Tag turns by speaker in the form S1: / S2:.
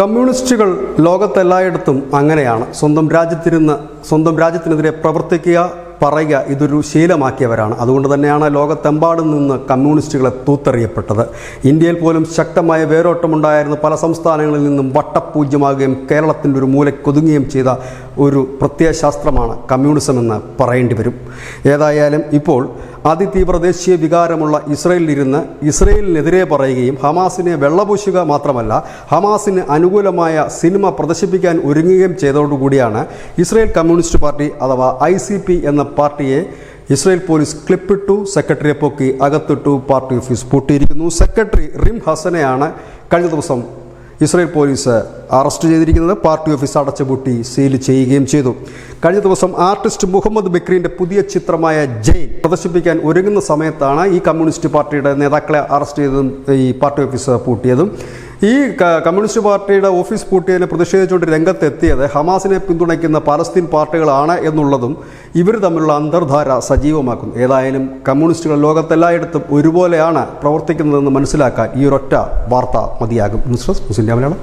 S1: കമ്മ്യൂണിസ്റ്റുകൾ ലോകത്തെല്ലായിടത്തും അങ്ങനെയാണ്. സ്വന്തം രാജ്യത്തിനെതിരെ പ്രവർത്തിക്കുക, പറയുക ഇതൊരു ശീലമാക്കിയവരാണ്. അതുകൊണ്ട് തന്നെയാണ് ലോകത്തെമ്പാടും നിന്ന് കമ്മ്യൂണിസ്റ്റുകളെ തൂത്തെറിയപ്പെട്ടത്. ഇന്ത്യയിൽ പോലും ശക്തമായ വേരോട്ടമുണ്ടായിരുന്ന പല സംസ്ഥാനങ്ങളിൽ നിന്നും വട്ടപൂജ്യമാകുകയും കേരളത്തിൻ്റെ ഒരു മൂലക്കൊതുങ്ങുകയും ചെയ്ത ഒരു പ്രത്യയശാസ്ത്രമാണ് കമ്മ്യൂണിസം എന്ന് പറയേണ്ടി വരും. ഏതായാലും ഇപ്പോൾ അതിതീവ്ര ദേശീയ വികാരമുള്ള ഇസ്രയേലിലിരുന്ന് ഇസ്രയേലിനെതിരെ പറയുകയും ഹമാസിനെ വെള്ളപൂശുക മാത്രമല്ല ഹമാസിന് അനുകൂലമായ സിനിമ പ്രദർശിപ്പിക്കാൻ ഒരുങ്ങുകയും ചെയ്തതോടുകൂടിയാണ് ഇസ്രയേൽ കമ്മ്യൂണിസ്റ്റ് പാർട്ടി അഥവാ ICP എന്ന പാർട്ടിയെ ഇസ്രയേൽ പോലീസ് ക്ലിപ്പിട്ടു, സെക്രട്ടറിയെ പൊക്കി അകത്തിട്ടു, പാർട്ടി ഓഫീസ് പൂട്ടിയിരിക്കുന്നു. സെക്രട്ടറി റിം ഹസനെയാണ് കഴിഞ്ഞ ദിവസം ഇസ്രയേൽ പോലീസ് അറസ്റ്റ് ചെയ്തിരിക്കുന്നത്. പാർട്ടി ഓഫീസ് അടച്ചുപൂട്ടി സീൽ ചെയ്യുകയും ചെയ്തു. കഴിഞ്ഞ ദിവസം ആർട്ടിസ്റ്റ് മുഹമ്മദ് ബക്രീൻ്റെ പുതിയ ചിത്രമായ ജയിൽ പ്രദർശിപ്പിക്കാൻ ഒരുങ്ങുന്ന സമയത്താണ് ഈ കമ്മ്യൂണിസ്റ്റ് പാർട്ടിയുടെ നേതാക്കളെ അറസ്റ്റ് ചെയ്തതും ഈ പാർട്ടി ഓഫീസ് പൂട്ടിയതും. ഈ കമ്മ്യൂണിസ്റ്റ് പാർട്ടിയുടെ ഓഫീസ് പൂട്ടിയതിനെ പ്രതിഷേധിച്ചുകൊണ്ട് രംഗത്തെത്തിയത് ഹമാസിനെ പിന്തുണയ്ക്കുന്ന പാലസ്തീൻ പാർട്ടികളാണ് എന്നുള്ളതും ഇവർ തമ്മിലുള്ള അന്തർധാര സജീവമാക്കുന്നു. ഏതായാലും കമ്മ്യൂണിസ്റ്റുകൾ ലോകത്തെല്ലായിടത്തും ഒരുപോലെയാണ് പ്രവർത്തിക്കുന്നതെന്ന് മനസ്സിലാക്കാൻ ഈ ഒരൊറ്റ വാർത്ത മതിയാകും. ന്യൂസ് ഡെസ്ക് മുസ്ലിം മലയാളം.